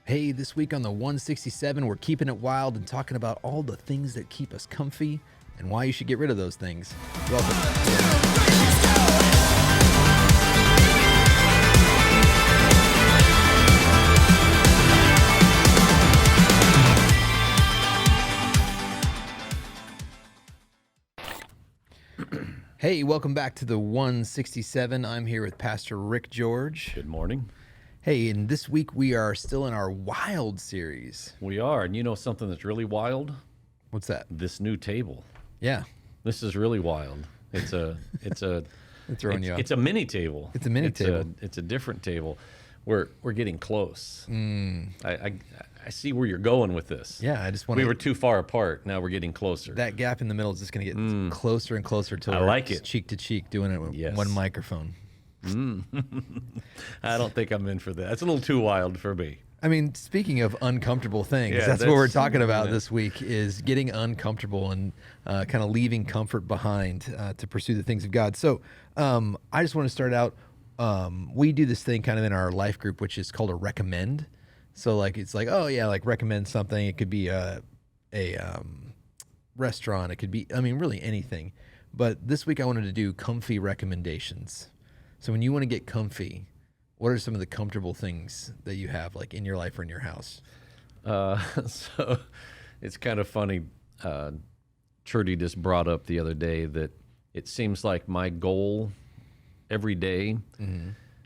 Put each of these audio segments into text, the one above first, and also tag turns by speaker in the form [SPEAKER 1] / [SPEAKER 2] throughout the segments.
[SPEAKER 1] Hey, this week on the 167, we're keeping it wild and talking about all the things that keep us comfy and why you should get rid of those things. Welcome. Hey, welcome back to the 167. I'm here with Pastor Rick George.
[SPEAKER 2] Good morning.
[SPEAKER 1] Hey, and this week we are still in our Wild series.
[SPEAKER 2] We are, and you know something that's really wild?
[SPEAKER 1] What's that?
[SPEAKER 2] This new table.
[SPEAKER 1] Yeah.
[SPEAKER 2] This is really wild. It's a
[SPEAKER 1] throwing you off.
[SPEAKER 2] It's a mini table.
[SPEAKER 1] It's a mini table.
[SPEAKER 2] It's a different table. We're getting close. I see where you're going with this.
[SPEAKER 1] Yeah, I just want
[SPEAKER 2] We were too far apart. Now we're getting closer.
[SPEAKER 1] that gap in the middle is just going to get closer and closer till
[SPEAKER 2] I
[SPEAKER 1] we're
[SPEAKER 2] like it.
[SPEAKER 1] cheek to cheek doing it with
[SPEAKER 2] Yes.
[SPEAKER 1] one microphone.
[SPEAKER 2] I don't think I'm in for that. It's a little too wild for me.
[SPEAKER 1] I mean, speaking of uncomfortable things,
[SPEAKER 2] Yeah,
[SPEAKER 1] that's what we're
[SPEAKER 2] that's-
[SPEAKER 1] talking about
[SPEAKER 2] yeah.
[SPEAKER 1] this week is getting uncomfortable and kind of leaving comfort behind to pursue the things of God. So I just want to start out. We do this thing kind of in our life group, which is called a recommend. So like, it's like, oh yeah, like recommend something. It could be a restaurant. It could be, I mean, really anything. But this week I wanted to do comfy recommendations. So when you want to get comfy, what are some of the comfortable things that you have like in your life or in your house?
[SPEAKER 2] So it's kind of funny. Trudy just brought up the other day that it seems like my goal every day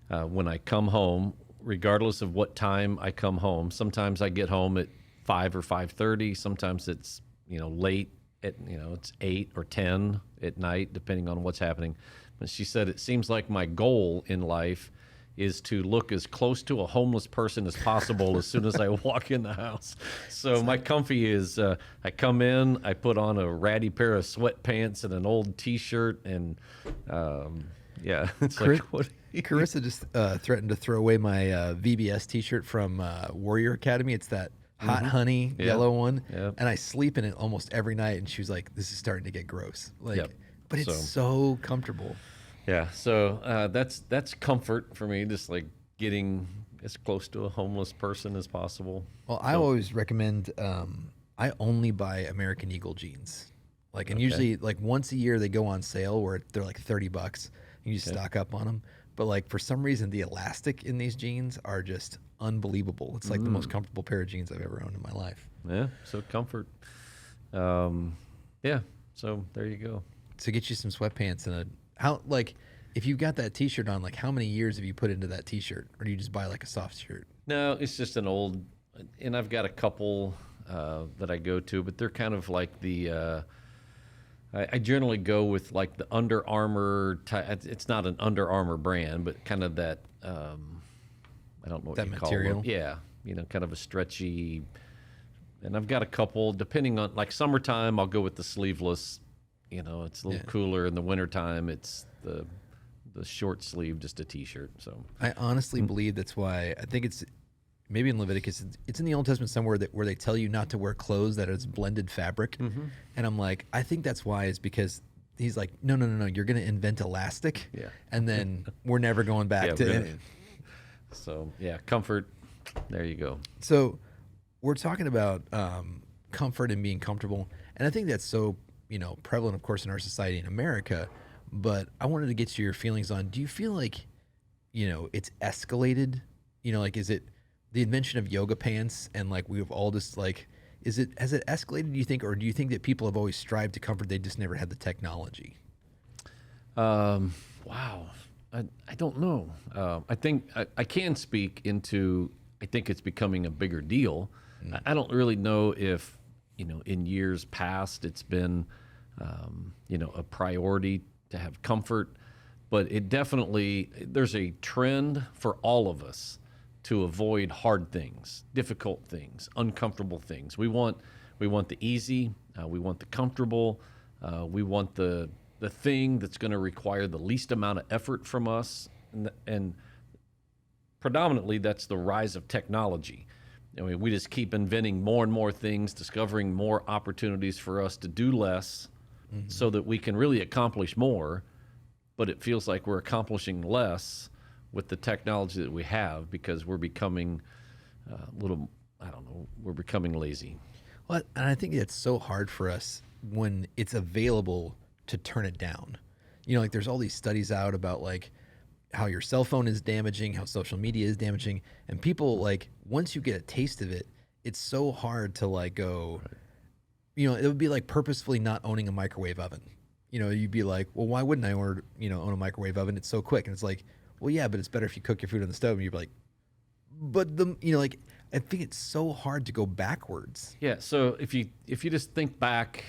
[SPEAKER 2] when I come home, regardless of what time I come home, sometimes I get home at 5 or 5:30. Sometimes it's, late at, it's 8 or 10 at night, depending on what's happening. But she said, it seems like my goal in life is to look as close to a homeless person as possible as soon as I walk in the house. So my comfy is I come in, I put on a ratty pair of sweatpants and an old T-shirt, and it's like, what?
[SPEAKER 1] Carissa just threatened to throw away my VBS T-shirt from Warrior Academy. It's that hot honey yellow one, and I sleep in it almost every night. And she was like, "This is starting to get gross." But it's so comfortable.
[SPEAKER 2] Yeah, so that's comfort for me, just like getting as close to a homeless person as possible.
[SPEAKER 1] Well, I always recommend. I only buy American Eagle jeans, and usually like once a year they go on sale where they're like $30. You just stock up on them. But for some reason, the elastic in these jeans are just unbelievable. It's like the most comfortable pair of jeans I've ever owned in my life.
[SPEAKER 2] Yeah, so comfort. So there you go.
[SPEAKER 1] So get you some sweatpants and if you've got that T-shirt on, how many years have you put into that T-shirt, or do you just buy a soft shirt?
[SPEAKER 2] No, it's just an old, and I've got a couple that I go to, but they're kind of like the. I generally go with the Under Armour type. It's not an Under Armour brand, but kind of that. I don't know what
[SPEAKER 1] that
[SPEAKER 2] you
[SPEAKER 1] material.
[SPEAKER 2] call it. Yeah, kind of a stretchy. And I've got a couple. Depending on summertime, I'll go with the sleeveless. It's a little cooler. In the wintertime, it's the short sleeve, just a T-shirt. So
[SPEAKER 1] I honestly believe that's why I think it's maybe in Leviticus. It's in the Old Testament somewhere where they tell you not to wear clothes that is blended fabric. And I'm like, I think that's why is because he's like, no, you're going to invent elastic.
[SPEAKER 2] Yeah.
[SPEAKER 1] And then we're never going back to it.
[SPEAKER 2] So comfort. There you go.
[SPEAKER 1] So we're talking about comfort and being comfortable. And I think that's so, prevalent, of course, in our society in America. But I wanted to get your feelings on, do you feel like, it's escalated? Is it the invention of yoga pants and we've all just has it escalated, do you think, or do you think that people have always strived to comfort, they just never had the technology?
[SPEAKER 2] Wow. I don't know. I think I can speak into, I think it's becoming a bigger deal. I don't really know if, in years past it's been, a priority to have comfort, but it definitely, there's a trend for all of us to avoid hard things, difficult things, uncomfortable things. We want the easy, we want the comfortable, we want the thing that's going to require the least amount of effort from us, and predominantly that's the rise of technology. I mean, we just keep inventing more and more things, discovering more opportunities for us to do less, so that we can really accomplish more, but it feels like we're accomplishing less with the technology that we have because we're becoming little, I don't know, we're becoming lazy.
[SPEAKER 1] Well, and I think it's so hard for us when it's available to turn it down. Like there's all these studies out about like how your cell phone is damaging, how social media is damaging, and people like once you get a taste of it, it's so hard to like go. It would be like purposefully not owning a microwave oven. You'd be like, well, why wouldn't I own a microwave oven? It's so quick, and it's like, well, yeah, but it's better if you cook your food on the stove. And you'd be like, but like I think it's so hard to go backwards.
[SPEAKER 2] Yeah. So if you just think back,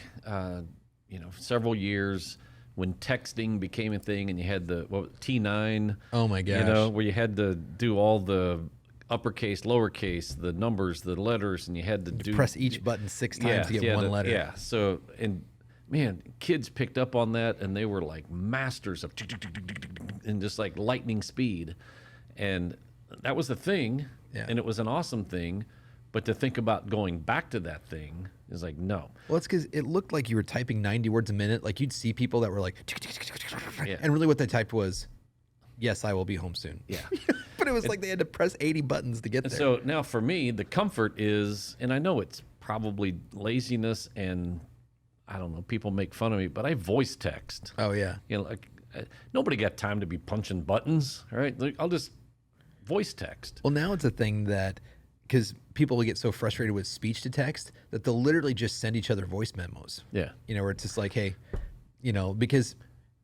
[SPEAKER 2] several years when texting became a thing, and you had the T9.
[SPEAKER 1] Oh my gosh.
[SPEAKER 2] Where you had to do all the uppercase, lowercase, the numbers, the letters, and you had to
[SPEAKER 1] press each button 6 times to get one letter.
[SPEAKER 2] Yeah. So and man, kids picked up on that, and they were like masters of and just like lightning speed, and that was the thing, and it was an awesome thing. But to think about going back to that thing is like, no.
[SPEAKER 1] Well, it's because it looked like you were typing 90 words a minute. Like you'd see people that were like, and really what they typed was, yes, I will be home soon.
[SPEAKER 2] Yeah.
[SPEAKER 1] But it was like they had to press 80 buttons to get there.
[SPEAKER 2] So now for me, the comfort is, and I know it's probably laziness and I don't know, people make fun of me, but I voice text.
[SPEAKER 1] Oh, yeah.
[SPEAKER 2] Nobody got time to be punching buttons, right? I'll just voice text.
[SPEAKER 1] Well, now it's a thing that, because people will get so frustrated with speech to text that they'll literally just send each other voice memos.
[SPEAKER 2] Yeah.
[SPEAKER 1] Where it's just like, hey, because,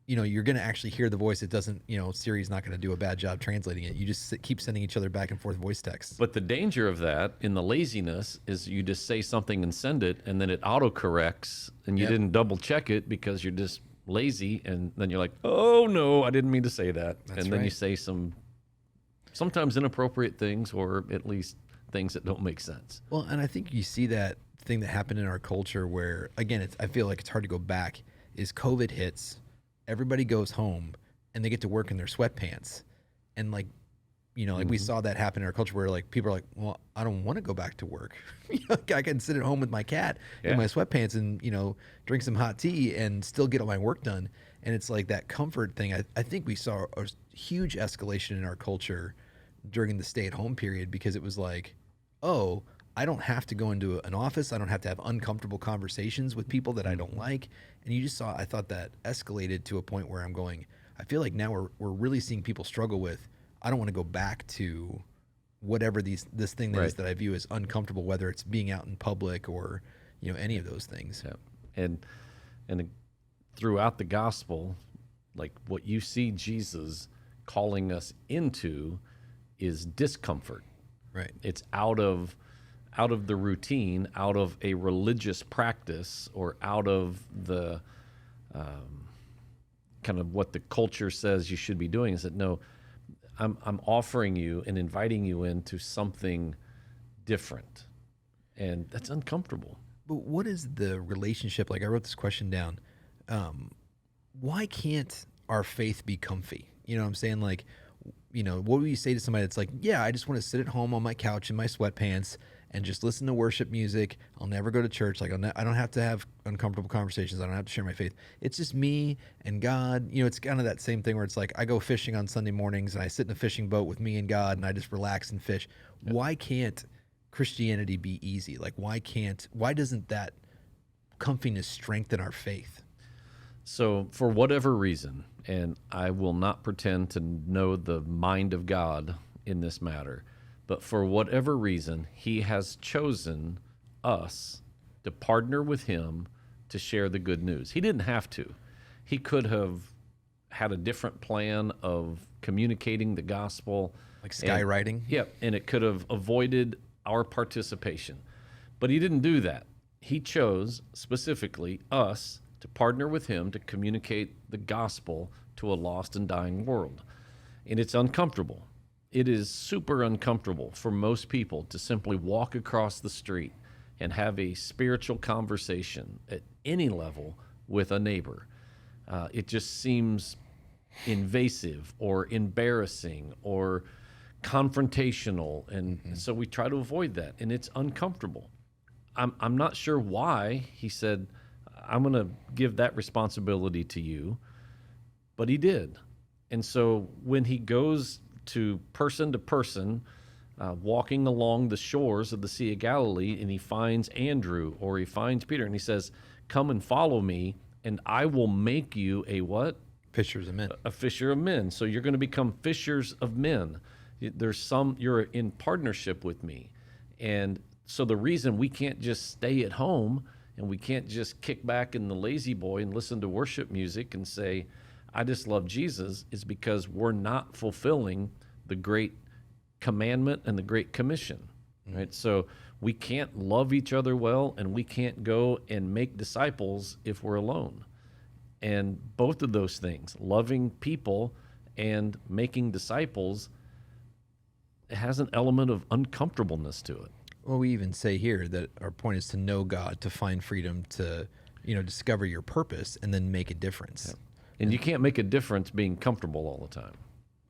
[SPEAKER 1] you're going to actually hear the voice. It doesn't, Siri's not going to do a bad job translating it. You just keep sending each other back and forth voice texts.
[SPEAKER 2] But the danger of that in the laziness is you just say something and send it, and then it autocorrects, and you didn't double check it because you're just lazy. And then you're like, oh, no, I didn't mean to say that.
[SPEAKER 1] That's
[SPEAKER 2] and then
[SPEAKER 1] right.
[SPEAKER 2] you say sometimes inappropriate things, or at least things that don't make sense.
[SPEAKER 1] Well, and I think you see that thing that happened in our culture where, again, I feel like it's hard to go back, is COVID hits, everybody goes home, and they get to work in their sweatpants. And like, we saw that happen in our culture where like people are like, well, I don't want to go back to work. I can sit at home with my cat in my sweatpants and, drink some hot tea and still get all my work done. And it's like that comfort thing. I think we saw a huge escalation in our culture during the stay-at-home period because it was like, oh, I don't have to go into an office. I don't have to have uncomfortable conversations with people that I don't like. And you just saw, I thought that escalated to a point where I'm going, I feel like now we're really seeing people struggle with, I don't want to go back to whatever this thing that is that I view as uncomfortable, whether it's being out in public or, any of those things.
[SPEAKER 2] Yeah. And throughout the gospel, like what you see Jesus calling us into is discomfort.
[SPEAKER 1] Right.
[SPEAKER 2] It's out of the routine, out of a religious practice, or out of the kind of what the culture says you should be doing. Is that no, I'm offering you and inviting you into something different, and that's uncomfortable.
[SPEAKER 1] But what is the relationship? Like I wrote this question down. Why can't our faith be comfy? You know what I'm saying? Like, what would you say to somebody that's like, yeah, I just want to sit at home on my couch in my sweatpants and just listen to worship music. I'll never go to church. Like I don't have to have uncomfortable conversations. I don't have to share my faith. It's just me and God. It's kind of that same thing where it's like I go fishing on Sunday mornings and I sit in a fishing boat with me and God and I just relax and fish. Yep. Why can't Christianity be easy? Like why doesn't that comfiness strengthen our faith?
[SPEAKER 2] So for whatever reason, and I will not pretend to know the mind of God in this matter, but for whatever reason, he has chosen us to partner with him to share the good news. He didn't have to. He could have had a different plan of communicating the gospel.
[SPEAKER 1] Like skywriting?
[SPEAKER 2] Yep, and it could have avoided our participation. But he didn't do that. He chose specifically us to partner with him to communicate the gospel to a lost and dying world. And it's uncomfortable. It is super uncomfortable for most people to simply walk across the street and have a spiritual conversation at any level with a neighbor. It just seems invasive or embarrassing or confrontational, and so we try to avoid that, and it's uncomfortable. I'm not sure why he said, I'm going to give that responsibility to you, but he did. And so when he goes to person, walking along the shores of the Sea of Galilee, and he finds Andrew or he finds Peter, and he says, "Come and follow me, and I will make you a what?
[SPEAKER 1] Fishers of men.
[SPEAKER 2] A fisher of men." So you're going to become fishers of men. You're in partnership with me. And so the reason we can't just stay at home and we can't just kick back in the lazy boy and listen to worship music and say, "I just love Jesus," is because we're not fulfilling the great commandment and the great commission, right? So we can't love each other well, and we can't go and make disciples if we're alone. And both of those things, loving people and making disciples, it has an element of uncomfortableness to it.
[SPEAKER 1] Well, we even say here that our point is to know God, to find freedom, to discover your purpose, and then make a difference.
[SPEAKER 2] And you can't make a difference being comfortable all the time.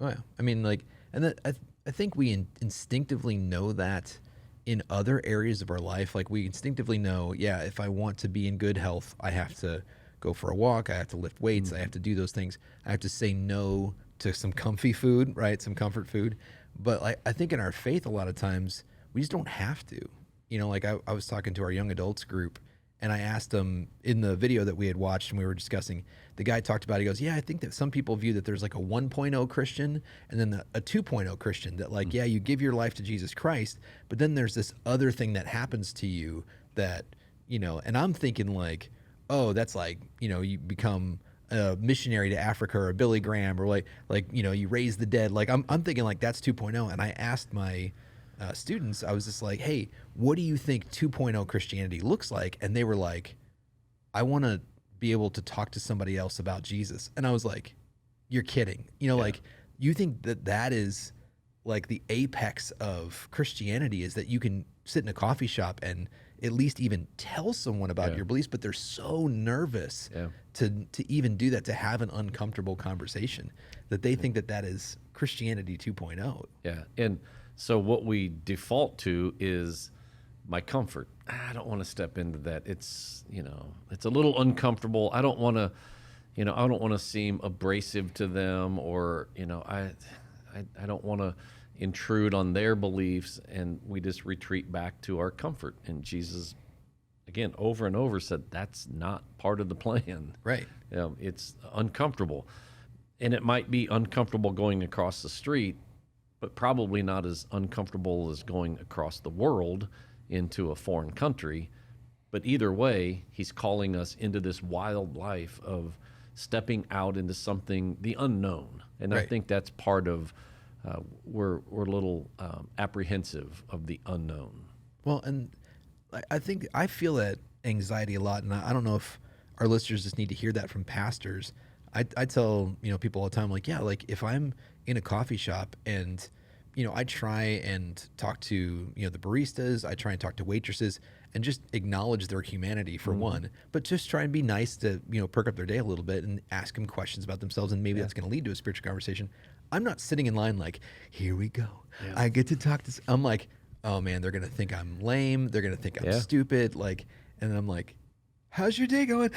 [SPEAKER 1] Oh yeah, I mean, and that, I think we instinctively know that in other areas of our life. Like we instinctively know, yeah, if I want to be in good health, I have to go for a walk, I have to lift weights, I have to do those things. I have to say no to some comfy food, right? Some comfort food. But I think in our faith, a lot of times we just don't have to. I was talking to our young adults group, and I asked them in the video that we had watched and we were discussing, the guy talked about, he goes, "Yeah, I think that some people view that there's like a 1.0 Christian and then a 2.0 Christian, that yeah, you give your life to Jesus Christ, but then there's this other thing that happens to you that, and I'm thinking like, oh, that's like, you become a missionary to Africa or a Billy Graham, or you raise the dead. Like I'm thinking like that's 2.0. And I asked my students, I was just like, "Hey, what do you think 2.0 Christianity looks like?" And they were like, "I want to be able to talk to somebody else about Jesus." And I was like, "You're kidding." Like you think that is like the apex of Christianity, is that you can sit in a coffee shop and at least even tell someone about your beliefs, but they're so nervous to even do that, to have an uncomfortable conversation, that they think that is Christianity 2.0.
[SPEAKER 2] Yeah. And so what we default to is my comfort. I don't want to step into that. It's, it's a little uncomfortable. I don't want to seem abrasive to them, or, I don't want to intrude on their beliefs, and we just retreat back to our comfort. And Jesus, again, over and over said that's not part of the plan.
[SPEAKER 1] Right.
[SPEAKER 2] It's uncomfortable, and it might be uncomfortable going across the street, but probably not as uncomfortable as going across the world into a foreign country. But either way, he's calling us into this wild life of stepping out into something, the unknown. And
[SPEAKER 1] right.
[SPEAKER 2] I think that's part of, we're a little apprehensive of the unknown.
[SPEAKER 1] Well, and I feel that anxiety a lot, and I don't know if our listeners just need to hear that from pastors. I tell people all the time, like, yeah, like if I'm in a coffee shop and I try and talk to the baristas, I try and talk to waitresses and just acknowledge their humanity for one, but just try and be nice to perk up their day a little bit and ask them questions about themselves, and maybe that's going to lead to a spiritual conversation. I'm not sitting in line like, here we go, I get to talk to. I'm like, oh man, they're going to think I'm lame, they're going to think I'm stupid, like, and then I'm like, how's your day going?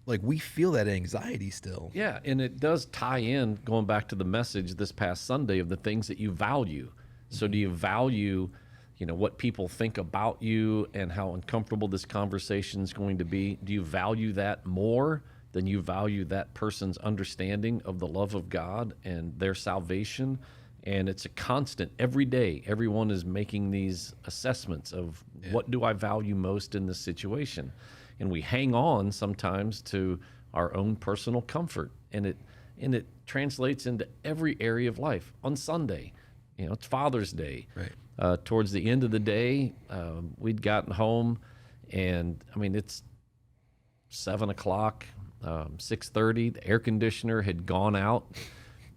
[SPEAKER 1] Like we feel that anxiety still.
[SPEAKER 2] Yeah, and it does tie in, going back to the message this past Sunday, of the things that you value. So do you value, what people think about you and how uncomfortable this conversation is going to be? Do you value that more than you value that person's understanding of the love of God and their salvation? And it's a constant every day. Everyone is making these assessments of what do I value most in this situation? And we hang on sometimes to our own personal comfort, and it translates into every area of life. On Sunday, it's Father's Day.
[SPEAKER 1] Right.
[SPEAKER 2] Towards the end of the day, we'd gotten home, and I mean it's 7 o'clock, 6:30. The air conditioner had gone out,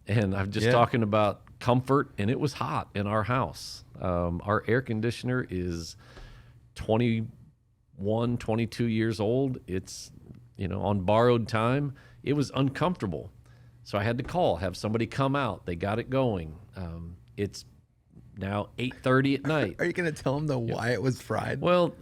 [SPEAKER 2] and I'm just talking about comfort, and it was hot in our house. Our air conditioner is 22 years old. It's, on borrowed time. It was uncomfortable. So I had to have somebody come out. They got it going. It's now 8:30 at night.
[SPEAKER 1] Are you going to tell them why it was fried?
[SPEAKER 2] Well,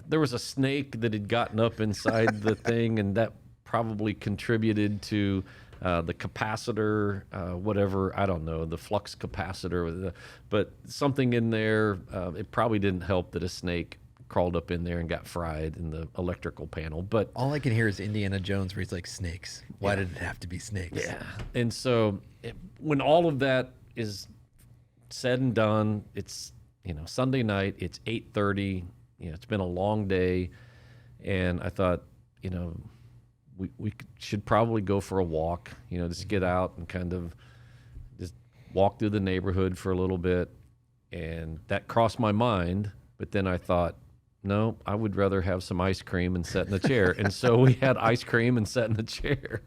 [SPEAKER 2] there was a snake that had gotten up inside the thing, and that probably contributed to the capacitor, whatever, I don't know, the flux capacitor, but something in there. It probably didn't help that a snake crawled up in there and got fried in the electrical panel. But
[SPEAKER 1] All I can hear is Indiana Jones, where he's like, snakes. Why
[SPEAKER 2] Yeah.
[SPEAKER 1] did it have to be snakes?
[SPEAKER 2] yeah, and so when all of that is said and done, it's Sunday night. It's 8:30. It's been a long day, and I thought, we should probably go for a walk. Just get out and kind of just walk through the neighborhood for a little bit, and that crossed my mind. But then I thought, no, I would rather have some ice cream and sit in the chair. And so we had ice cream and sat in the chair.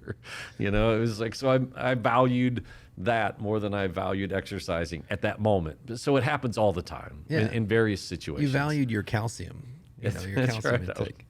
[SPEAKER 2] It was like, so I valued that more than I valued exercising at that moment. So it happens all the time
[SPEAKER 1] Yeah.
[SPEAKER 2] in various situations.
[SPEAKER 1] You valued your calcium, your
[SPEAKER 2] That's
[SPEAKER 1] calcium
[SPEAKER 2] right.
[SPEAKER 1] intake.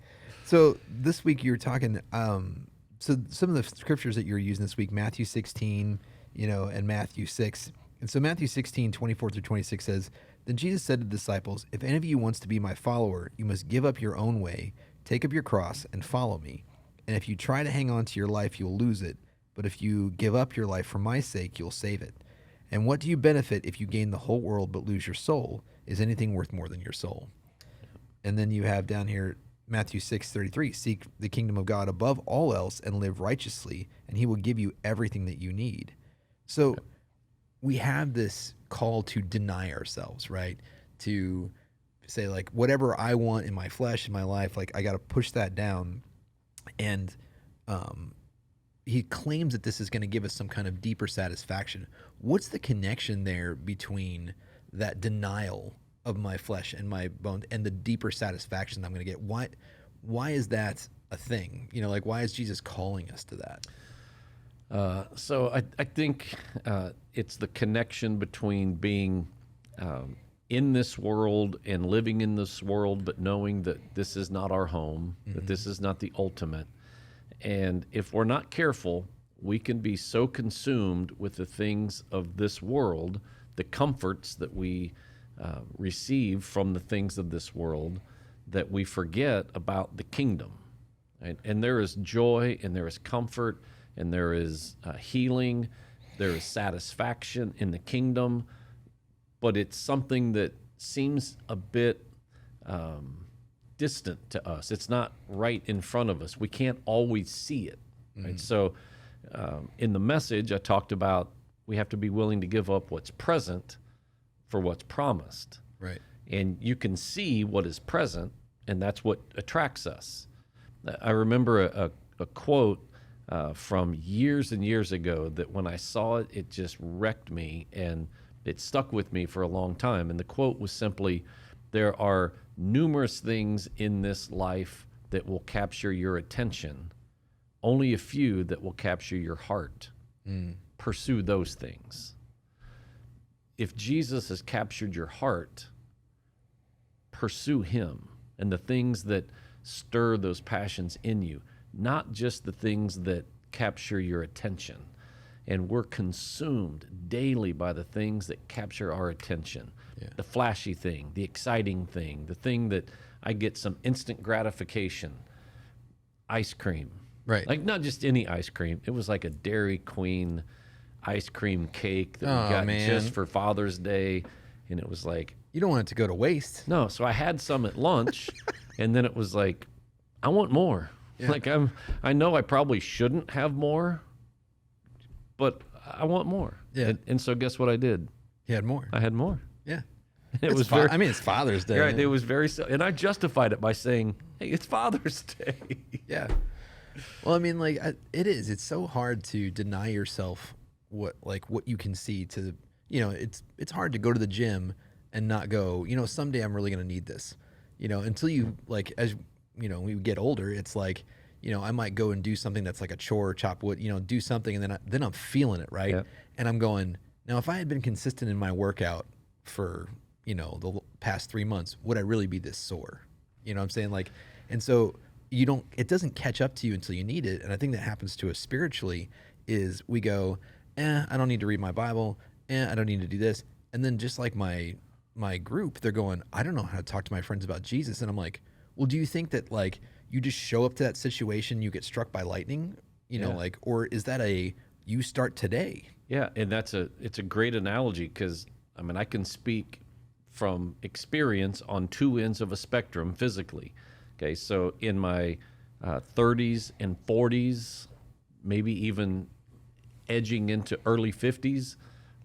[SPEAKER 1] So this week you were talking, so some of the scriptures that you're using this week, Matthew 16, and Matthew 6. And so Matthew 16, 24 through 26 says, "Then Jesus said to the disciples, 'If any of you wants to be my follower, you must give up your own way, take up your cross, and follow me. And if you try to hang on to your life, you'll lose it. But if you give up your life for my sake, you'll save it. And what do you benefit if you gain the whole world but lose your soul? Is anything worth more than your soul?'" And then you have down here Matthew 6:33, "Seek the kingdom of God above all else and live righteously, and he will give you everything that you need." So we have this call to deny ourselves, right? To say, like, whatever I want in my flesh, in my life, like, I got to push that down. And he claims that this is going to give us some kind of deeper satisfaction. What's the connection there between that denial of my flesh and my bones and the deeper satisfaction that I'm going to get? Why is that a thing? Why is Jesus calling us to that?
[SPEAKER 2] So I think it's the connection between being in this world and living in this world, but knowing that this is not our home, that this is not the ultimate. And if we're not careful, we can be so consumed with the things of this world, the comforts that we receive from the things of this world, that we forget about the kingdom. Right? And there is joy, and there is comfort, and there is healing, there is satisfaction in the kingdom, but it's something that seems a bit distant to us. It's not right in front of us. We can't always see it. Right? So in the message, I talked about we have to be willing to give up what's present for what's promised.
[SPEAKER 1] Right.
[SPEAKER 2] And you can see what is present, and that's what attracts us. I remember a quote from years and years ago that when I saw it, it just wrecked me, and it stuck with me for a long time. And the quote was simply, "There are numerous things in this life that will capture your attention, only a few that will capture your heart. Pursue those things." If Jesus has captured your heart, pursue him and the things that stir those passions in you, not just the things that capture your attention. And we're consumed daily by the things that capture our attention.
[SPEAKER 1] Yeah.
[SPEAKER 2] The flashy thing, the exciting thing, the thing that I get some instant gratification. Ice cream.
[SPEAKER 1] Right.
[SPEAKER 2] Like, not just any ice cream. It was like a Dairy Queen ice cream cake that
[SPEAKER 1] Oh,
[SPEAKER 2] we got
[SPEAKER 1] man.
[SPEAKER 2] just for Father's Day. And it was like,
[SPEAKER 1] You don't want it to go to waste.
[SPEAKER 2] no. So I had some at lunch, and then it was like, I want more.
[SPEAKER 1] Yeah.
[SPEAKER 2] Like, I know I probably shouldn't have more, but I want more.
[SPEAKER 1] Yeah.
[SPEAKER 2] And so guess what I did?
[SPEAKER 1] You had more.
[SPEAKER 2] I had more.
[SPEAKER 1] Yeah.
[SPEAKER 2] It was very,
[SPEAKER 1] I mean, it's Father's Day.
[SPEAKER 2] right. It was very, and I justified it by saying, "Hey, it's Father's Day."
[SPEAKER 1] Yeah. Well, I mean, like, it is. It's so hard to deny yourself what you can see to, it's hard to go to the gym and not go, someday I'm really going to need this, until you, like, as, we get older, it's like, I might go and do something that's like a chore, chop wood, do something. And then I'm feeling it. Right.
[SPEAKER 2] Yeah.
[SPEAKER 1] And I'm going, now, if I had been consistent in my workout for, the past 3 months, would I really be this sore? You know what I'm saying? Like, and so it doesn't catch up to you until you need it. And I think that happens to us spiritually is we go, I don't need to read my Bible. I don't need to do this. And then just like my group, they're going, I don't know how to talk to my friends about Jesus. And I'm like, well, do you think that, like, you just show up to that situation, you get struck by lightning,
[SPEAKER 2] Yeah.
[SPEAKER 1] like, or is that you start today.
[SPEAKER 2] Yeah, and it's a great analogy because I mean I can speak from experience on two ends of a spectrum physically. Okay, so in my 30s and 40s, maybe even edging into early 50s,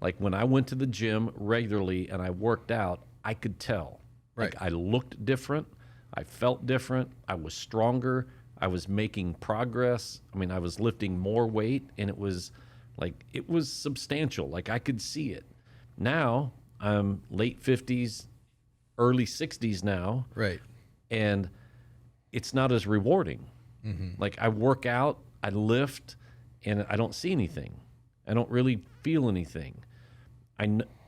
[SPEAKER 2] like when I went to the gym regularly and I worked out, I could tell.
[SPEAKER 1] Right.
[SPEAKER 2] Like I looked different, I felt different, I was stronger, I was making progress. I mean, I was lifting more weight and it was substantial. Like I could see it. Now, I'm late 50s, early 60s now,
[SPEAKER 1] Right.
[SPEAKER 2] and it's not as rewarding. Like I work out, I lift, and I don't see anything. I don't really feel anything.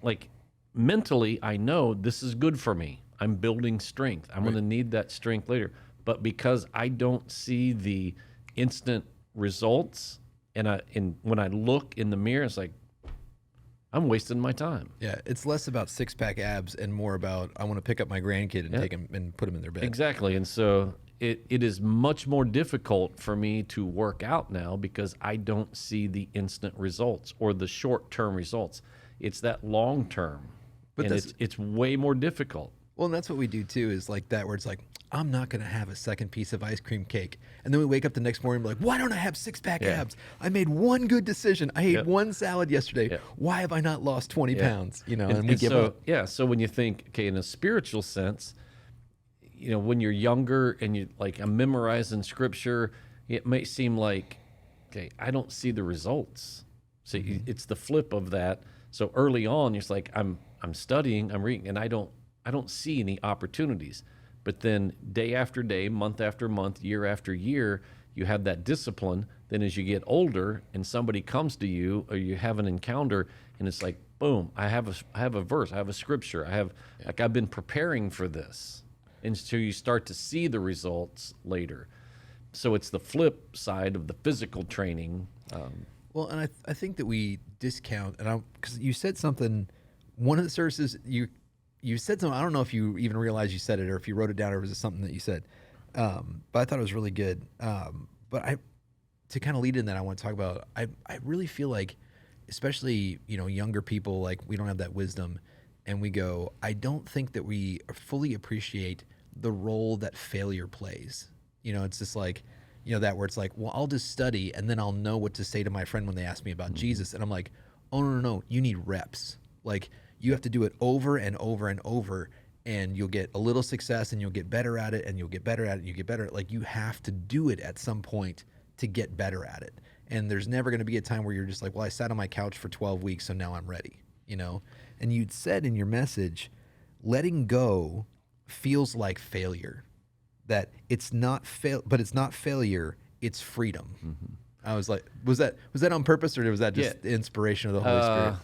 [SPEAKER 2] Like mentally, I know this is good for me. I'm building strength. I'm going to need that strength later. But because I don't see the instant results, and when I look in the mirror, it's like I'm wasting my time.
[SPEAKER 1] Yeah, it's less about six-pack abs and more about I want to pick up my grandkid and take him and put him in their bed.
[SPEAKER 2] Exactly. And so it is much more difficult for me to work out now because I don't see the instant results or the short-term results. It's that long-term.
[SPEAKER 1] But
[SPEAKER 2] And
[SPEAKER 1] that's-
[SPEAKER 2] it's way more difficult.
[SPEAKER 1] Well, and that's what we do too, is like that where it's like, I'm not going to have a second piece of ice cream cake. And then we wake up the next morning and be like, why don't I have six-pack
[SPEAKER 2] Yeah.
[SPEAKER 1] abs? I made one good decision. I ate
[SPEAKER 2] Yeah.
[SPEAKER 1] one salad yesterday.
[SPEAKER 2] Yeah.
[SPEAKER 1] Why have I not lost 20
[SPEAKER 2] Yeah.
[SPEAKER 1] pounds? You know, and we give
[SPEAKER 2] so,
[SPEAKER 1] up.
[SPEAKER 2] Yeah. So when you think, okay, in a spiritual sense, you know, when you're younger and you like, I'm memorizing scripture, it may seem like, okay, I don't see the results. So it's the flip of that. So early on, you're just like, I'm studying, I'm reading, and I don't see any opportunities. But then day after day, month after month, year after year, you have that discipline. Then as you get older and somebody comes to you or you have an encounter and it's like, boom, I have a verse, I have a scripture, like I've been preparing for this. And so you start to see the results later. So it's the flip side of the physical training.
[SPEAKER 1] Well, and I think that we discount, and because you said something, one of the services, you said something, I don't know if you even realized you said it or if you wrote it down or was it something that you said, but I thought it was really good. But to kind of lead in that, I want to talk about, I really feel like, especially, you know, younger people, like we don't have that wisdom, and we go, I don't think that we fully appreciate the role that failure plays. You know, it's just like, you know, that where it's like, well, I'll just study and then I'll know what to say to my friend when they ask me about Jesus. And I'm like, oh, no, you need reps. Like, you have to do it over and over and over, and you'll get a little success and you'll get better at it and you'll get better at it and you get better. Like, you have to do it at some point to get better at it. And there's never going to be a time where you're just like, well, I sat on my couch for 12 weeks, so now I'm ready, you know? And you'd said in your message, letting go feels like failure, that it's not but it's not failure, it's freedom. I was like, was that on purpose, or was that just the inspiration of the Holy Spirit?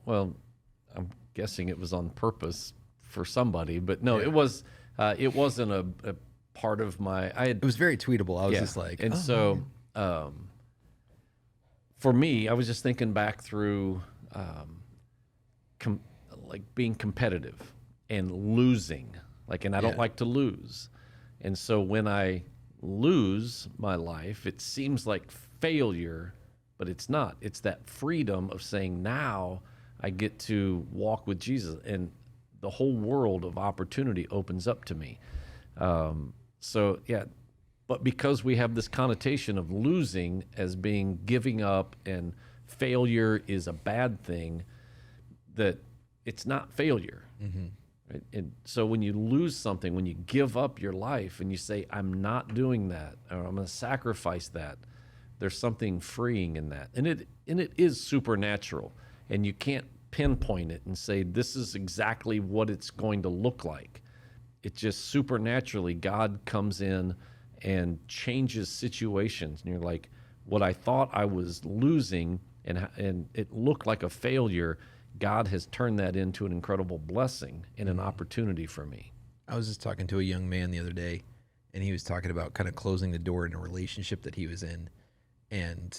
[SPEAKER 2] Well, I'm guessing it was on purpose for somebody, but no, it wasn't a part of my.
[SPEAKER 1] It was very tweetable. I was just like,
[SPEAKER 2] and
[SPEAKER 1] oh,
[SPEAKER 2] so
[SPEAKER 1] man.
[SPEAKER 2] For me, I was just thinking back through, like being competitive and losing, and I don't like to lose, and so when I lose my life, it seems like failure, but it's not. It's that freedom of saying, now I get to walk with Jesus, and the whole world of opportunity opens up to me. So yeah, but because we have this connotation of losing as being giving up and failure is a bad thing, that it's not failure. Right? And so when you lose something, when you give up your life and you say, I'm not doing that, or I'm going to sacrifice that, there's something freeing in that. And it is supernatural, and you can't pinpoint it and say, this is exactly what it's going to look like. It just supernaturally, God comes in and changes situations. And you're like, what I thought I was losing and it looked like a failure, God has turned that into an incredible blessing and an opportunity for me.
[SPEAKER 1] I was just talking to a young man the other day, and he was talking about kind of closing the door in a relationship that he was in. And,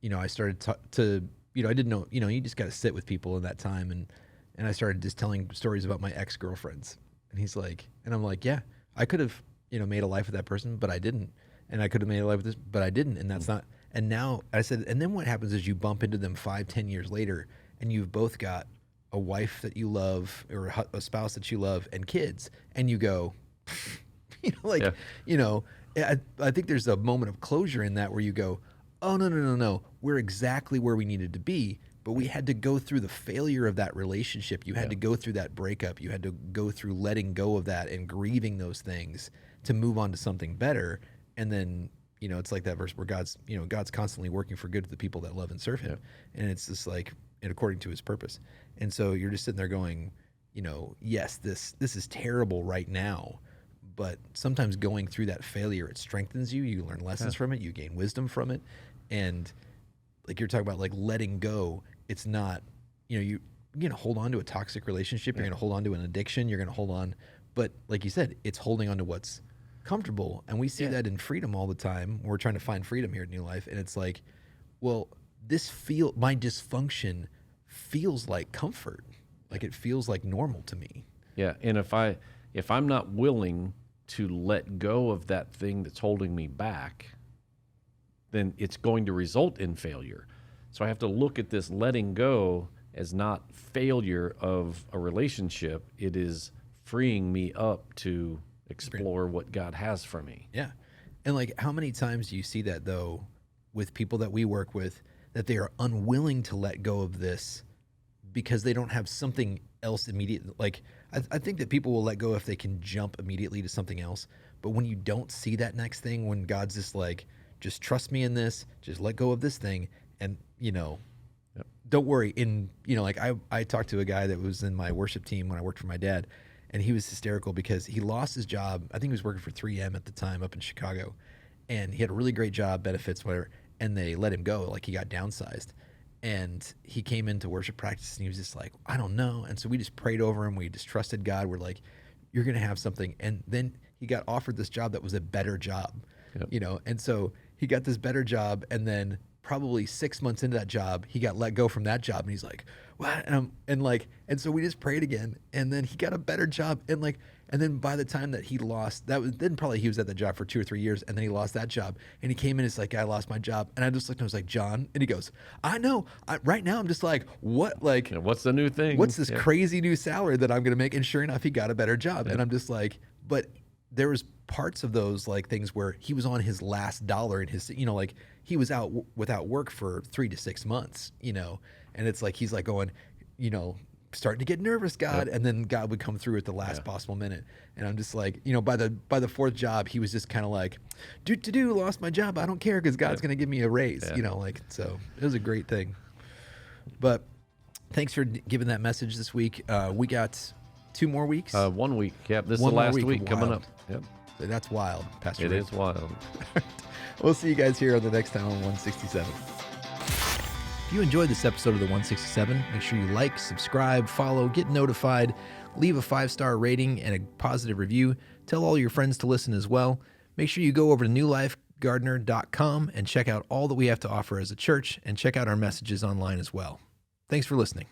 [SPEAKER 1] you know, I started to, you know, I didn't know, you know, you just got to sit with people in that time. And I started just telling stories about my ex-girlfriends. And he's like, and I'm like, yeah, I could have, you know, made a life with that person, but I didn't. And I could have made a life with this, but I didn't. And that's not, And now I said, and then what happens is you bump into them 5, 10 years later, and you've both got a wife that you love or a spouse that you love and kids, and you go, like, I think there's a moment of closure in that where you go, oh, no. We're exactly where we needed to be, but we had to go through the failure of that relationship. You had to go through that breakup. You had to go through letting go of that and grieving those things to move on to something better. And then, it's like that verse where God's constantly working for good to the people that love and serve him. And it's just like, and according to his purpose. And so you're just sitting there going, yes, this is terrible right now, but sometimes going through that failure, it strengthens you. You learn lessons from it. You gain wisdom from it. And like you're talking about, like letting go, it's not, you're going to hold on to a toxic relationship. You're going to hold on to an addiction. You're going to hold on. But like you said, it's holding on to what's comfortable. And we see that in freedom all the time. We're trying to find freedom here at New Life. And it's like, well, my dysfunction feels like comfort. Like it feels like normal to me.
[SPEAKER 2] Yeah. And if I'm not willing to let go of that thing that's holding me back, then it's going to result in failure. So I have to look at this letting go as not failure of a relationship. It is freeing me up to explore what God has for me.
[SPEAKER 1] Yeah. And like, how many times do you see that though with people that we work with, that they are unwilling to let go of this because they don't have something else immediate? Like, I think that people will let go if they can jump immediately to something else. But when you don't see that next thing, when God's just like, just trust me in this, just let go of this thing. And, don't worry. Like I talked to a guy that was in my worship team when I worked for my dad, and he was hysterical because he lost his job. I think he was working for 3M at the time up in Chicago, and he had a really great job, benefits, whatever, and they let him go. Like he got downsized. And he came into worship practice and he was just like, I don't know. And so we just prayed over him. We just trusted God. We're like, you're going to have something. And then he got offered this job that was a better job, And so he got this better job. And then probably 6 months into that job, he got let go from that job. And he's like, what? And so we just prayed again. And then he got a better job. And then by the time that he lost, then probably he was at the job for 2 or 3 years, and then he lost that job. And he came in, it's like, I lost my job. And I just looked and I was like, John, and he goes, I know. Right now I'm just like, what? Like,
[SPEAKER 2] what's the new thing?
[SPEAKER 1] What's this crazy new salary that I'm going to make? And sure enough, he got a better job. And I'm just like, but there was parts of those like things where he was on his last dollar in his, like he was out without work for 3 to 6 months, and it's like, he's like going, starting to get nervous, God. And then God would come through at the last possible minute. And I'm just like, by the fourth job, he was just kind of like, lost my job. I don't care because God's going to give me a raise, so it was a great thing. But thanks for giving that message this week. We got 2 more weeks.
[SPEAKER 2] 1 week. Yep. This is the last week coming up. Yep.
[SPEAKER 1] That's wild, Pastor Rick.
[SPEAKER 2] It is wild.
[SPEAKER 1] We'll see you guys here on the next time on 167. If you enjoyed this episode of the 167, make sure you like, subscribe, follow, get notified, leave a 5-star rating and a positive review. Tell all your friends to listen as well. Make sure you go over to newlifegardener.com and check out all that we have to offer as a church, and check out our messages online as well. Thanks for listening.